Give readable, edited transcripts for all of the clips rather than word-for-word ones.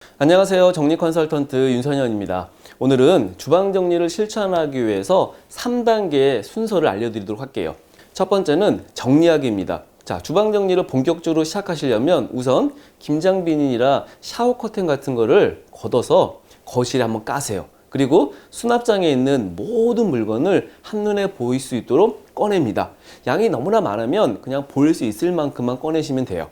안녕하세요. 정리 컨설턴트 윤선현입니다. 오늘은 주방 정리를 실천하기 위해서 3단계의 순서를 알려드리도록 할게요. 첫 번째는 정리하기입니다. 자, 주방 정리를 본격적으로 시작하시려면 우선 김장 비닐이나 샤워 커튼 같은 거를 걷어서 거실에 한번 까세요. 그리고 수납장에 있는 모든 물건을 한눈에 보일 수 있도록 꺼냅니다. 양이 너무나 많으면 그냥 보일 수 있을 만큼만 꺼내시면 돼요.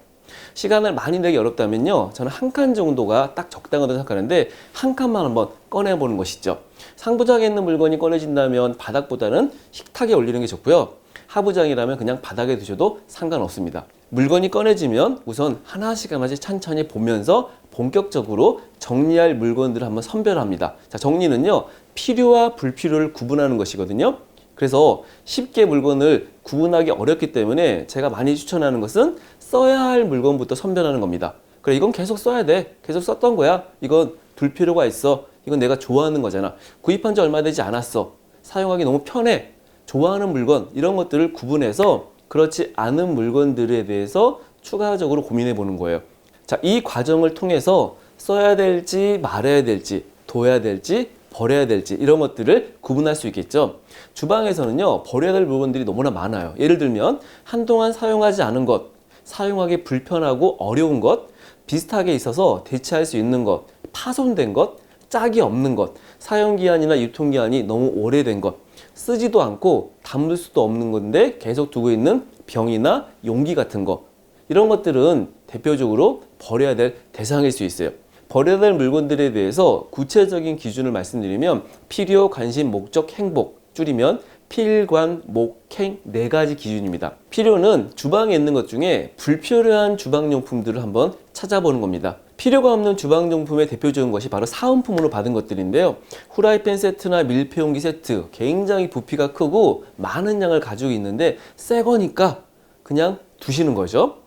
시간을 많이 내기 어렵다면요, 저는 한 칸 정도가 딱 적당하다고 생각하는데 한 칸만 한번 꺼내보는 것이죠. 상부장에 있는 물건이 꺼내진다면 바닥보다는 식탁에 올리는 게 좋고요. 하부장이라면 그냥 바닥에 두셔도 상관없습니다. 물건이 꺼내지면 우선 하나씩 천천히 보면서 본격적으로 정리할 물건들을 한번 선별합니다. 자, 정리는요, 필요와 불필요를 구분하는 것이거든요. 그래서 쉽게 물건을 구분하기 어렵기 때문에 제가 많이 추천하는 것은 써야 할 물건부터 선별하는 겁니다. 그래, 이건 계속 써야 돼. 계속 썼던 거야. 이건 둘 필요가 있어. 이건 내가 좋아하는 거잖아. 구입한 지 얼마 되지 않았어. 사용하기 너무 편해. 좋아하는 물건, 이런 것들을 구분해서 그렇지 않은 물건들에 대해서 추가적으로 고민해 보는 거예요. 자, 이 과정을 통해서 써야 될지 말아야 될지, 둬야 될지 버려야 될지, 이런 것들을 구분할 수 있겠죠. 주방에서는요, 버려야 될 물건들이 너무나 많아요. 예를 들면 한동안 사용하지 않은 것, 사용하기 불편하고 어려운 것, 비슷하게 있어서 대체할 수 있는 것, 파손된 것, 짝이 없는 것, 사용기한이나 유통기한이 너무 오래된 것, 쓰지도 않고 담을 수도 없는 건데 계속 두고 있는 병이나 용기 같은 거, 이런 것들은 대표적으로 버려야 될 대상일 수 있어요. 버려야 될 물건들에 대해서 구체적인 기준을 말씀드리면 필요, 관심, 목적, 행복, 줄이면 필, 관, 목, 행, 4가지 기준입니다. 필요는 주방에 있는 것 중에 불필요한 주방용품들을 한번 찾아보는 겁니다. 필요가 없는 주방용품의 대표적인 것이 바로 사은품으로 받은 것들인데요. 후라이팬 세트나 밀폐용기 세트, 굉장히 부피가 크고 많은 양을 가지고 있는데 새 거니까 그냥 두시는 거죠.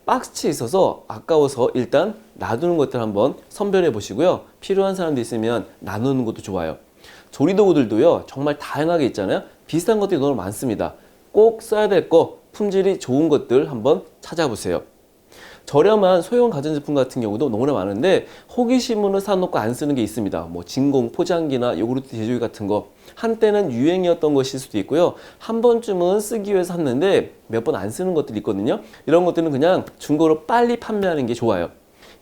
박스에 있어서 아까워서 일단 놔두는 것들 한번 선별해 보시고요. 필요한 사람도 있으면 나누는 것도 좋아요. 조리도구들도요, 정말 다양하게 있잖아요. 비슷한 것들이 너무 많습니다. 꼭 써야 될 거, 품질이 좋은 것들 한번 찾아보세요. 저렴한 소형 가전제품 같은 경우도 너무나 많은데 호기심으로 사놓고 안 쓰는 게 있습니다. 뭐 진공 포장기나 요구르트 제조기 같은 거, 한때는 유행이었던 것일 수도 있고요. 한 번쯤은 쓰기 위해서 샀는데 몇 번 안 쓰는 것들이 있거든요. 이런 것들은 그냥 중고로 빨리 판매하는 게 좋아요.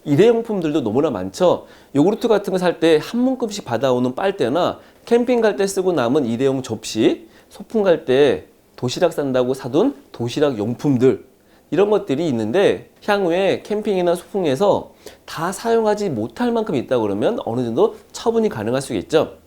일회용품들도 너무나 많죠. 요구르트 같은 거 살 때 한 문금씩 받아오는 빨대나 캠핑 갈 때 쓰고 남은 일회용 접시, 소풍 갈 때 도시락 산다고 사둔 도시락 용품들, 이런 것들이 있는데 향후에 캠핑이나 소풍에서 다 사용하지 못할 만큼 있다 그러면 어느 정도 처분이 가능할 수 있겠죠.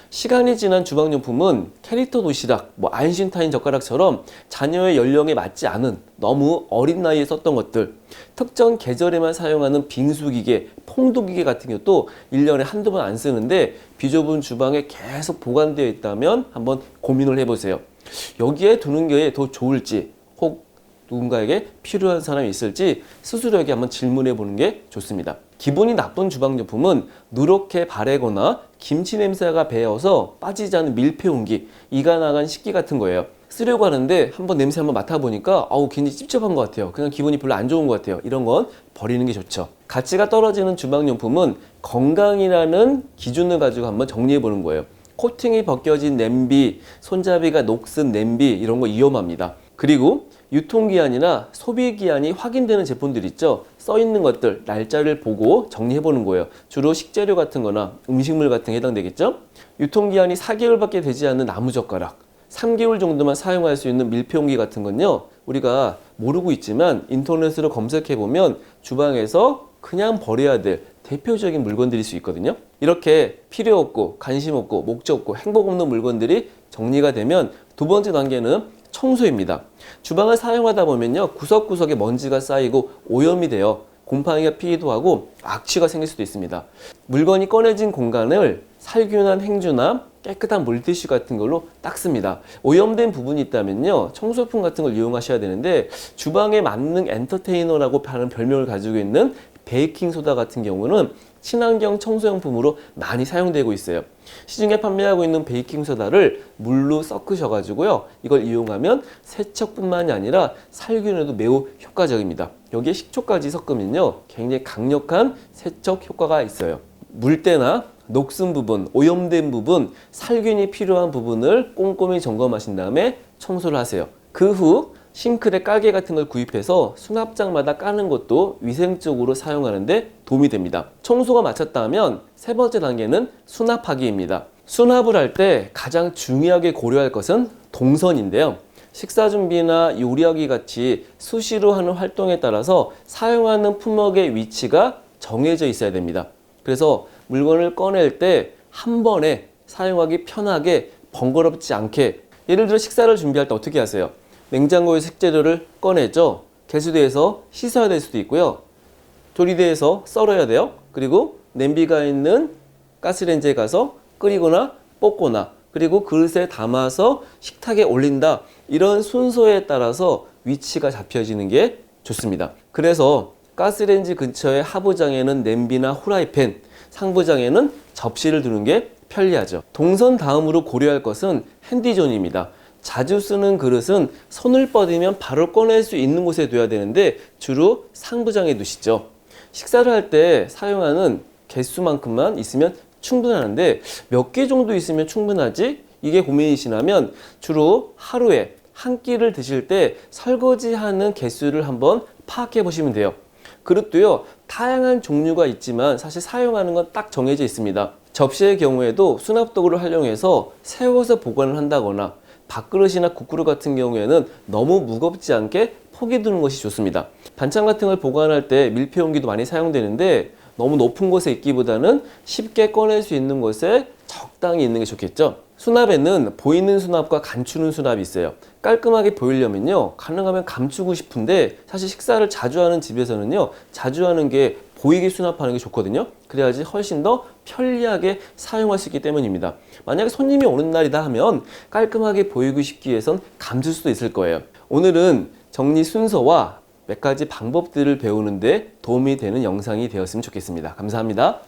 시간이 지난 주방용품은 캐릭터 도시락, 아인슈타인 젓가락처럼 자녀의 연령에 맞지 않은 너무 어린 나이에 썼던 것들, 특정 계절에만 사용하는 빙수기계, 퐁두기계 같은 것도 1년에 한두 번 안 쓰는데 비좁은 주방에 계속 보관되어 있다면 한번 고민을 해보세요. 여기에 두는 게 더 좋을지, 혹 누군가에게 필요한 사람이 있을지 스스로에게 한번 질문해 보는 게 좋습니다. 기분이 나쁜 주방용품은 누렇게 바래거나 김치 냄새가 배어서 빠지지 않은 밀폐용기, 이가 나간 식기 같은 거예요. 쓰려고 하는데 한번 냄새 한번 맡아보니까 굉장히 찝찝한 것 같아요. 그냥 기분이 별로 안 좋은 것 같아요. 이런 건 버리는 게 좋죠. 가치가 떨어지는 주방용품은 건강이라는 기준을 가지고 한번 정리해 보는 거예요. 코팅이 벗겨진 냄비, 손잡이가 녹슨 냄비, 이런 거 위험합니다. 그리고 유통기한이나 소비기한이 확인되는 제품들 있죠. 써있는 것들, 날짜를 보고 정리해보는 거예요. 주로 식재료 같은 거나 음식물 같은 게 해당되겠죠. 유통기한이 4개월밖에 되지 않는 나무젓가락, 3개월 정도만 사용할 수 있는 밀폐용기 같은 건요, 우리가 모르고 있지만 인터넷으로 검색해보면 주방에서 그냥 버려야 될 대표적인 물건들일 수 있거든요. 이렇게 필요 없고 관심 없고 목적 없고 행복 없는 물건들이 정리가 되면 두 번째 단계는 청소입니다. 주방을 사용하다 보면요, 구석구석에 먼지가 쌓이고 오염이 되어 곰팡이가 피기도 하고 악취가 생길 수도 있습니다. 물건이 꺼내진 공간을 살균한 행주나 깨끗한 물티슈 같은 걸로 닦습니다. 오염된 부분이 있다면요, 청소품 같은 걸 이용하셔야 되는데 주방의 만능 엔터테이너라고 하는 별명을 가지고 있는 베이킹소다 같은 경우는 친환경 청소용품으로 많이 사용되고 있어요. 시중에 판매하고 있는 베이킹소다를 물로 섞으셔가지고요. 이걸 이용하면 세척뿐만이 아니라 살균에도 매우 효과적입니다. 여기에 식초까지 섞으면요. 굉장히 강력한 세척 효과가 있어요. 물때나 녹슨 부분, 오염된 부분, 살균이 필요한 부분을 꼼꼼히 점검하신 다음에 청소를 하세요. 그 후 싱크대 깔개 같은 걸 구입해서 수납장마다 까는 것도 위생적으로 사용하는데 도움이 됩니다. 청소가 마쳤다면 세 번째 단계는 수납하기입니다. 수납을 할 때 가장 중요하게 고려할 것은 동선인데요. 식사 준비나 요리하기 같이 수시로 하는 활동에 따라서 사용하는 품목의 위치가 정해져 있어야 됩니다. 그래서 물건을 꺼낼 때 한 번에 사용하기 편하게 번거롭지 않게, 예를 들어 식사를 준비할 때 어떻게 하세요? 냉장고에 식재료를 꺼내죠. 개수대에서 씻어야 될 수도 있고요. 조리대에서 썰어야 돼요. 그리고 냄비가 있는 가스레인지에 가서 끓이거나 볶거나, 그리고 그릇에 담아서 식탁에 올린다. 이런 순서에 따라서 위치가 잡혀지는 게 좋습니다. 그래서 가스레인지 근처의 하부장에는 냄비나 후라이팬, 상부장에는 접시를 두는 게 편리하죠. 동선 다음으로 고려할 것은 핸디존입니다. 자주 쓰는 그릇은 손을 뻗으면 바로 꺼낼 수 있는 곳에 둬야 되는데 주로 상부장에 두시죠. 식사를 할 때 사용하는 개수만큼만 있으면 충분하는데 몇 개 정도 있으면 충분하지? 이게 고민이시라면 주로 하루에 한 끼를 드실 때 설거지하는 개수를 한번 파악해 보시면 돼요. 그릇도요, 다양한 종류가 있지만 사실 사용하는 건 딱 정해져 있습니다. 접시의 경우에도 수납도구를 활용해서 세워서 보관을 한다거나, 밥그릇이나 국그릇 같은 경우에는 너무 무겁지 않게 폭이 두는 것이 좋습니다. 반찬 같은 걸 보관할 때 밀폐용기도 많이 사용되는데 너무 높은 곳에 있기보다는 쉽게 꺼낼 수 있는 곳에 적당히 있는 게 좋겠죠. 수납에는 보이는 수납과 감추는 수납이 있어요. 깔끔하게 보이려면요, 가능하면 감추고 싶은데 사실 식사를 자주 하는 집에서는요, 자주 하는 게 보이게 수납하는 게 좋거든요. 그래야지 훨씬 더 편리하게 사용할 수 있기 때문입니다. 만약에 손님이 오는 날이다 하면 깔끔하게 보이고 싶기 위해선 감출 수도 있을 거예요. 오늘은 정리 순서와 몇 가지 방법들을 배우는데 도움이 되는 영상이 되었으면 좋겠습니다. 감사합니다.